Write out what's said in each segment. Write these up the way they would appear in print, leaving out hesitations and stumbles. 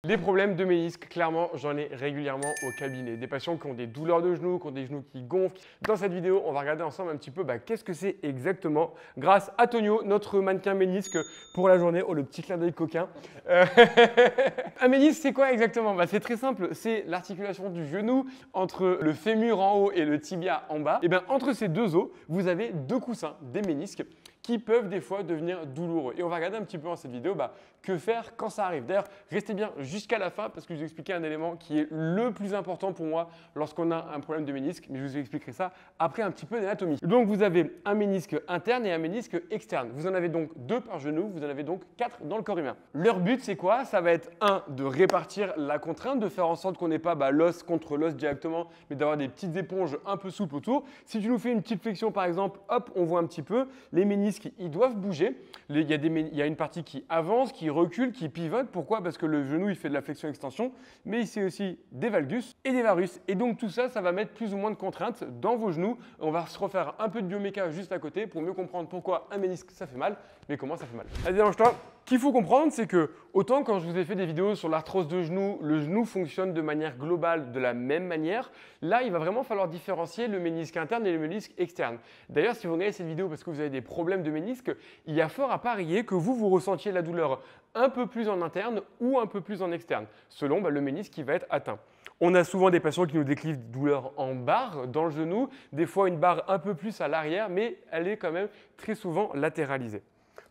Les problèmes de ménisque, clairement, j'en ai régulièrement au cabinet. Des patients qui ont des douleurs de genoux, qui ont des genoux qui gonflent. Dans cette vidéo, on va regarder ensemble un petit peu qu'est-ce que c'est exactement grâce à Tonio, notre mannequin ménisque pour la journée. Oh, le petit clin d'œil coquin. Un ménisque, c'est quoi exactement? C'est très simple. C'est l'articulation du genou entre le fémur en haut et le tibia en bas. Et bien, entre ces deux os, vous avez deux coussins, des ménisques, qui peuvent des fois devenir douloureux. Et on va regarder un petit peu dans cette vidéo que faire quand ça arrive. D'ailleurs, restez bien jusqu'à la fin parce que je vous ai expliqué un élément qui est le plus important pour moi lorsqu'on a un problème de ménisque, mais je vous expliquerai ça après un petit peu d'anatomie. Donc, vous avez un ménisque interne et un ménisque externe. Vous en avez donc 2 par genou, vous en avez donc 4 dans le corps humain. Leur but, c'est quoi? Ça va être de répartir la contrainte, de faire en sorte qu'on n'ait pas l'os contre l'os directement, mais d'avoir des petites éponges un peu souples autour. Si tu nous fais une petite flexion, par exemple, hop, on voit un petit peu les ménisques. Ils doivent bouger. Il y a une partie qui avance, qui recule, qui pivote. Pourquoi? Parce que le genou, il fait de la flexion-extension, mais il fait aussi des valgus et des varus. Et donc, tout ça, ça va mettre plus ou moins de contraintes dans vos genoux. On va se refaire un peu de bioméca juste à côté pour mieux comprendre pourquoi un ménisque, ça fait mal, mais comment ça fait mal. Allez, dérange-toi. Ce qu'il faut comprendre, c'est que autant quand je vous ai fait des vidéos sur l'arthrose de genou, le genou fonctionne de manière globale de la même manière. Là, il va vraiment falloir différencier le ménisque interne et le ménisque externe. D'ailleurs, si vous regardez cette vidéo parce que vous avez des problèmes de ménisque, il y a fort à parier que vous ressentiez la douleur un peu plus en interne ou un peu plus en externe, selon le ménisque qui va être atteint. On a souvent des patients qui nous décrivent des douleurs en barre dans le genou, des fois une barre un peu plus à l'arrière, mais elle est quand même très souvent latéralisée.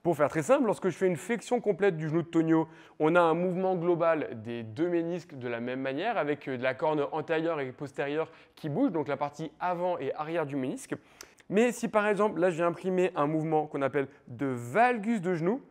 Pour faire très simple, lorsque je fais une flexion complète du genou de Tonio, on a un mouvement global des 2 ménisques de la même manière avec de la corne antérieure et postérieure qui bouge, donc la partie avant et arrière du ménisque. Mais si par exemple, là je viens imprimer un mouvement qu'on appelle de valgus de genou,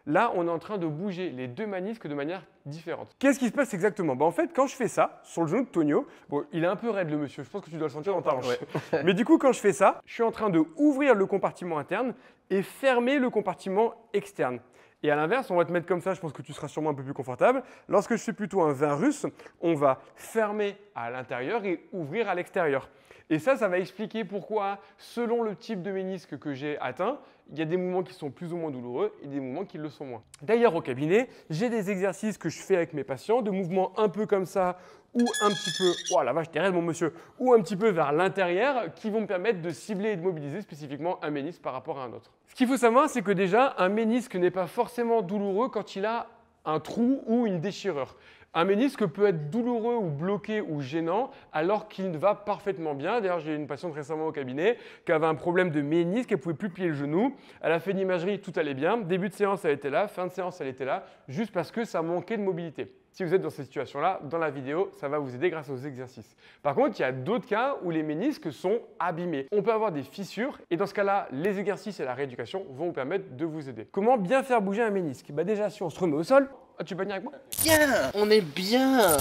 là on est en train de bouger les 2 ménisques de manière différente. Qu'est-ce qui se passe exactement? En fait, quand je fais ça sur le genou de Tonio, il est un peu raide le monsieur, je pense que tu dois le sentir dans ta hanche. Ouais. Mais du coup, quand je fais ça, je suis en train de ouvrir le compartiment interne et fermer le compartiment externe. Et à l'inverse, on va te mettre comme ça, je pense que tu seras sûrement un peu plus confortable. Lorsque je fais plutôt un varus, on va fermer à l'intérieur et ouvrir à l'extérieur. Et ça va expliquer pourquoi, selon le type de ménisque que j'ai atteint, il y a des mouvements qui sont plus ou moins douloureux et des mouvements qui le sont moins. D'ailleurs, au cabinet, j'ai des exercices que je fais avec mes patients, de mouvements un peu comme ça ou un petit peu, oh la vache, t'es raide mon monsieur, ou un petit peu vers l'intérieur qui vont me permettre de cibler et de mobiliser spécifiquement un ménisque par rapport à un autre. Ce qu'il faut savoir, c'est que déjà, un ménisque n'est pas forcément douloureux quand il a un trou ou une déchirure. Un ménisque peut être douloureux ou bloqué ou gênant alors qu'il va parfaitement bien. D'ailleurs, j'ai une patiente récemment au cabinet qui avait un problème de ménisque, elle ne pouvait plus plier le genou. Elle a fait une imagerie, tout allait bien. Début de séance, elle était là. Fin de séance, elle était là, juste parce que ça manquait de mobilité. Si vous êtes dans cette situation-là, dans la vidéo, ça va vous aider grâce aux exercices. Par contre, il y a d'autres cas où les ménisques sont abîmés. On peut avoir des fissures et dans ce cas-là, les exercices et la rééducation vont vous permettre de vous aider. Comment bien faire bouger un ménisque? Déjà, si on se remet au sol, tu peux venir avec moi? Bien, on est bien.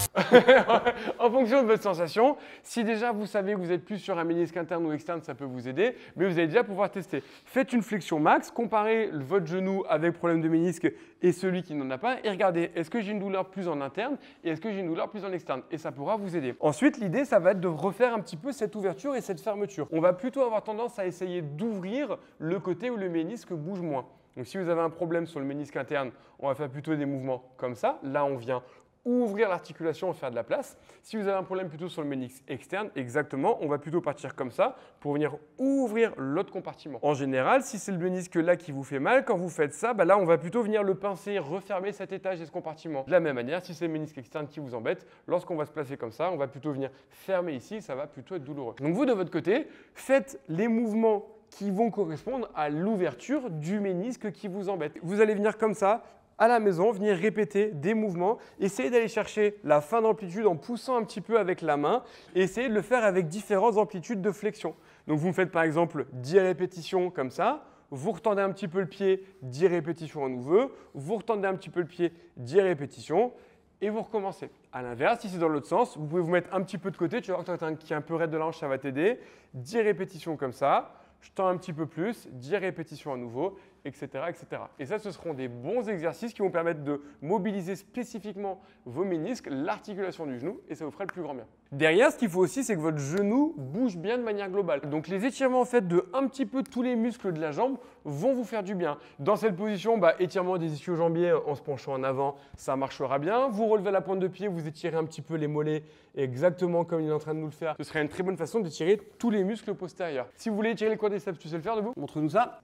En fonction de votre sensation, si déjà vous savez que vous êtes plus sur un ménisque interne ou externe, ça peut vous aider, mais vous allez déjà pouvoir tester. Faites une flexion max, comparez votre genou avec problème de ménisque et celui qui n'en a pas et regardez, est-ce que j'ai une douleur plus en interne et est-ce que j'ai une douleur plus en externe? Et ça pourra vous aider. Ensuite, l'idée, ça va être de refaire un petit peu cette ouverture et cette fermeture. On va plutôt avoir tendance à essayer d'ouvrir le côté où le ménisque bouge moins. Donc, si vous avez un problème sur le ménisque interne, on va faire plutôt des mouvements comme ça. Là, on vient ouvrir l'articulation et faire de la place. Si vous avez un problème plutôt sur le ménisque externe, exactement, on va plutôt partir comme ça pour venir ouvrir l'autre compartiment. En général, si c'est le ménisque là qui vous fait mal, quand vous faites ça, là, on va plutôt venir le pincer, refermer cet étage et ce compartiment. De la même manière, si c'est le ménisque externe qui vous embête, lorsqu'on va se placer comme ça, on va plutôt venir fermer ici, ça va plutôt être douloureux. Donc vous, de votre côté, faites les mouvements qui vont correspondre à l'ouverture du ménisque qui vous embête. Vous allez venir comme ça, à la maison, venir répéter des mouvements, essayez d'aller chercher la fin d'amplitude en poussant un petit peu avec la main et essayez de le faire avec différentes amplitudes de flexion. Donc vous me faites par exemple 10 répétitions comme ça, vous retendez un petit peu le pied, 10 répétitions à nouveau, vous retendez un petit peu le pied, 10 répétitions et vous recommencez. À l'inverse, si c'est dans l'autre sens, vous pouvez vous mettre un petit peu de côté, tu vas voir que tu as un qui est un peu raide de la hanche, ça va t'aider. 10 répétitions comme ça. Je tends un petit peu plus, 10 répétitions à nouveau etc., etc. Et ça, ce seront des bons exercices qui vont permettre de mobiliser spécifiquement vos ménisques, l'articulation du genou, et ça vous fera le plus grand bien. Derrière, ce qu'il faut aussi, c'est que votre genou bouge bien de manière globale. Donc les étirements en fait de un petit peu tous les muscles de la jambe vont vous faire du bien. Dans cette position, étirement des ischio-jambiers en se penchant en avant, ça marchera bien. Vous relevez la pointe de pied, vous étirez un petit peu les mollets exactement comme il est en train de nous le faire. Ce serait une très bonne façon d'étirer tous les muscles postérieurs. Si vous voulez étirer les quadriceps, tu sais le faire debout? Montre-nous ça.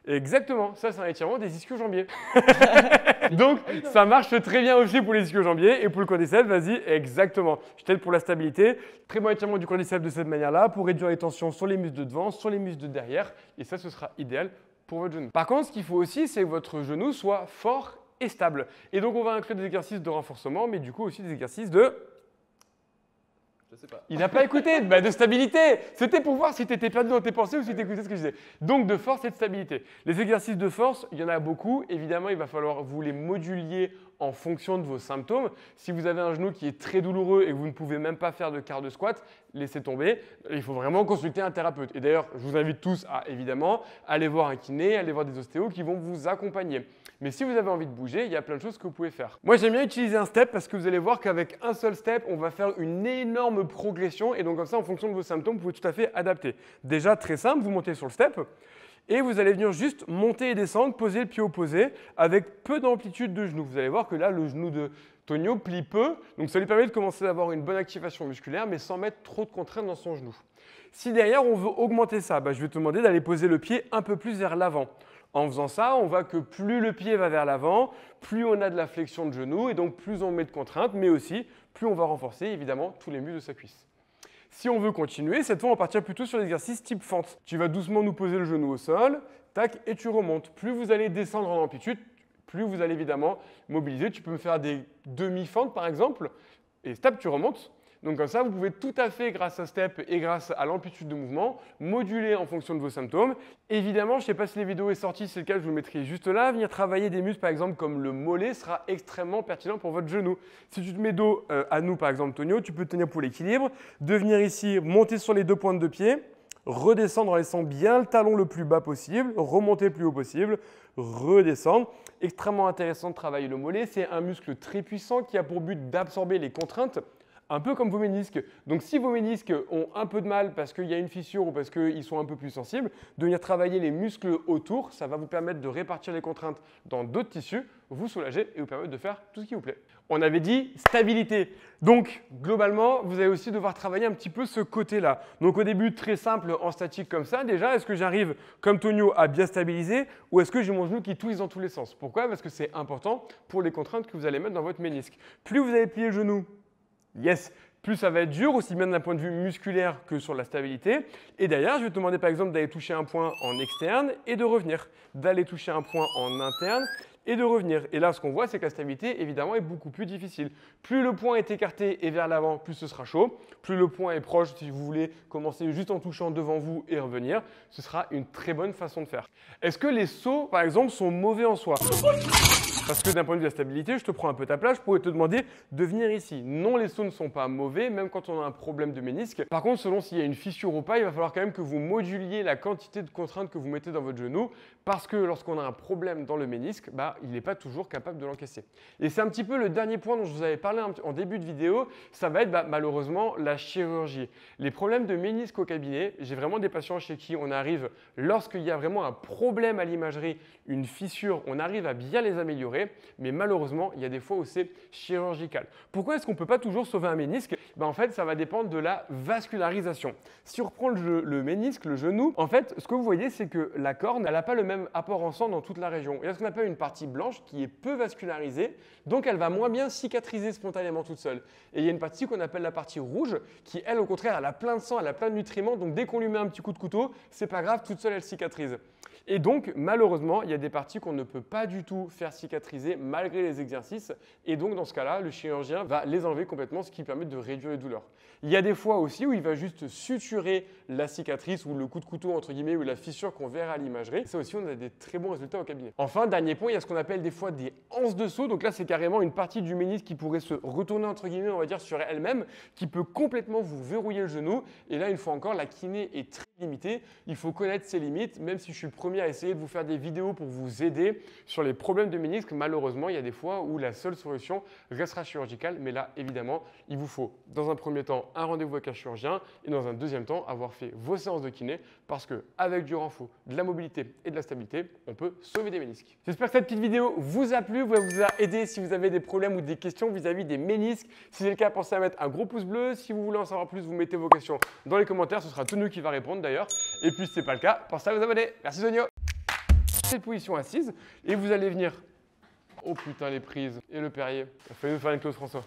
Exactement, ça c'est un étirement des ischio-jambiers. Donc ça marche très bien aussi pour les ischio-jambiers et pour le quadriceps, vas-y, exactement. Je t'aide pour la stabilité. Très bon étirement du quadriceps de cette manière-là pour réduire les tensions sur les muscles de devant, sur les muscles de derrière et ça ce sera idéal pour votre genou. Par contre, ce qu'il faut aussi, c'est que votre genou soit fort et stable. Et donc on va inclure des exercices de renforcement, mais du coup aussi des exercices de... Je sais pas. Il n'a pas écouté, de stabilité. C'était pour voir si tu étais perdu dans tes pensées ou si tu écoutais ce que je disais. Donc de force et de stabilité. Les exercices de force, il y en a beaucoup. Évidemment, il va falloir vous les modulier en fonction de vos symptômes. Si vous avez un genou qui est très douloureux et que vous ne pouvez même pas faire de quart de squat, laissez tomber. Il faut vraiment consulter un thérapeute. Et d'ailleurs, je vous invite tous à, évidemment, aller voir un kiné, aller voir des ostéos qui vont vous accompagner. Mais si vous avez envie de bouger, il y a plein de choses que vous pouvez faire. Moi, j'aime bien utiliser un step parce que vous allez voir qu'avec un seul step, on va faire une énorme progression. Et donc, comme ça, en fonction de vos symptômes, vous pouvez tout à fait adapter. Déjà, très simple, vous montez sur le step. Et vous allez venir juste monter et descendre, poser le pied opposé avec peu d'amplitude de genou. Vous allez voir que là, le genou de Tonio plie peu. Donc, ça lui permet de commencer à avoir une bonne activation musculaire, mais sans mettre trop de contraintes dans son genou. Si derrière, on veut augmenter ça, je vais te demander d'aller poser le pied un peu plus vers l'avant. En faisant ça, on voit que plus le pied va vers l'avant, plus on a de la flexion de genou et donc plus on met de contraintes, mais aussi plus on va renforcer évidemment tous les muscles de sa cuisse. Si on veut continuer, cette fois on va partir plutôt sur l'exercice type fente. Tu vas doucement nous poser le genou au sol, tac, et tu remontes. Plus vous allez descendre en amplitude, plus vous allez évidemment mobiliser. Tu peux me faire des demi-fentes par exemple, et stop, tu remontes. Donc comme ça, vous pouvez tout à fait, grâce à Step et grâce à l'amplitude de mouvement, moduler en fonction de vos symptômes. Évidemment, je ne sais pas si la vidéo est sortie, si c'est le cas, je vous le mettrai juste là. Venir travailler des muscles, par exemple, comme le mollet, sera extrêmement pertinent pour votre genou. Si tu te mets dos à nous, par exemple, Tonio, tu peux te tenir pour l'équilibre, de venir ici, monter sur les deux pointes de pied, redescendre en laissant bien le talon le plus bas possible, remonter le plus haut possible, redescendre. Extrêmement intéressant de travailler le mollet. C'est un muscle très puissant qui a pour but d'absorber les contraintes, un peu comme vos ménisques. Donc si vos ménisques ont un peu de mal parce qu'il y a une fissure ou parce qu'ils sont un peu plus sensibles, de venir travailler les muscles autour, ça va vous permettre de répartir les contraintes dans d'autres tissus, vous soulager et vous permettre de faire tout ce qui vous plaît. On avait dit stabilité. Donc globalement, vous allez aussi devoir travailler un petit peu ce côté-là. Donc au début, très simple en statique comme ça. Déjà, est-ce que j'arrive comme Tonio à bien stabiliser ou est-ce que j'ai mon genou qui twist dans tous les sens? Pourquoi? Parce que c'est important pour les contraintes que vous allez mettre dans votre ménisque. Plus vous allez plier le genou, yes, plus ça va être dur, aussi bien d'un point de vue musculaire que sur la stabilité. Et d'ailleurs, je vais te demander par exemple d'aller toucher un point en externe et de revenir, d'aller toucher un point en interne et de revenir. Et là, ce qu'on voit, c'est que la stabilité, évidemment, est beaucoup plus difficile. Plus le point est écarté et vers l'avant, plus ce sera chaud. Plus le point est proche, si vous voulez commencer juste en touchant devant vous et revenir, ce sera une très bonne façon de faire. Est-ce que les sauts, par exemple, sont mauvais en soi? Parce que d'un point de vue de la stabilité, je te prends un peu ta place, je pourrais te demander de venir ici. Non, les sauts ne sont pas mauvais, même quand on a un problème de ménisque. Par contre, selon s'il y a une fissure ou pas, il va falloir quand même que vous moduliez la quantité de contraintes que vous mettez dans votre genou, parce que lorsqu'on a un problème dans le ménisque, il n'est pas toujours capable de l'encaisser. Et c'est un petit peu le dernier point dont je vous avais parlé en début de vidéo, ça va être malheureusement la chirurgie. Les problèmes de ménisque au cabinet, j'ai vraiment des patients chez qui on arrive, lorsqu'il y a vraiment un problème à l'imagerie, une fissure, on arrive à bien les améliorer, mais malheureusement, il y a des fois où c'est chirurgical. Pourquoi est-ce qu'on ne peut pas toujours sauver un ménisque? En fait, ça va dépendre de la vascularisation. Si on reprend le ménisque, le genou, en fait, ce que vous voyez, c'est que la corne, elle n'a pas le même apport en sang dans toute la région. Il y a ce qu'on appelle une partie blanche qui est peu vascularisée, donc elle va moins bien cicatriser spontanément toute seule. Et il y a une partie qu'on appelle la partie rouge, qui elle, au contraire, elle a plein de sang, elle a plein de nutriments, donc dès qu'on lui met un petit coup de couteau, c'est pas grave, toute seule, elle cicatrise. Et donc, malheureusement, il y a des parties qu'on ne peut pas du tout faire cicatriser malgré les exercices. Et donc, dans ce cas-là, le chirurgien va les enlever complètement, ce qui permet de réduire les douleurs. Il y a des fois aussi où il va juste suturer la cicatrice ou le coup de couteau, entre guillemets, ou la fissure qu'on verra à l'imagerie. Ça aussi, on a des très bons résultats au cabinet. Enfin, dernier point, il y a ce qu'on appelle des fois des anses de saut. Donc là, c'est carrément une partie du ménisque qui pourrait se retourner, entre guillemets, on va dire, sur elle-même, qui peut complètement vous verrouiller le genou. Et là, une fois encore, la kiné est très limité, il faut connaître ses limites, même si je suis le premier à essayer de vous faire des vidéos pour vous aider sur les problèmes de ménisque. Malheureusement, il y a des fois où la seule solution restera chirurgicale, mais là, évidemment, il vous faut dans un premier temps un rendez-vous avec un chirurgien et dans un deuxième temps avoir fait vos séances de kiné parce qu'avec du renfort, de la mobilité et de la stabilité, on peut sauver des ménisques. J'espère que cette petite vidéo vous a plu, vous a aidé si vous avez des problèmes ou des questions vis-à-vis des ménisques. Si c'est le cas, pensez à mettre un gros pouce bleu. Si vous voulez en savoir plus, vous mettez vos questions dans les commentaires, ce sera Tonio qui va répondre d'ailleurs. Et puis si ce n'est pas le cas, pensez à vous abonner. Merci Tonio. Cette position assise et vous allez venir. Oh putain les prises et le Perrier. Fallait nous faire une clause François.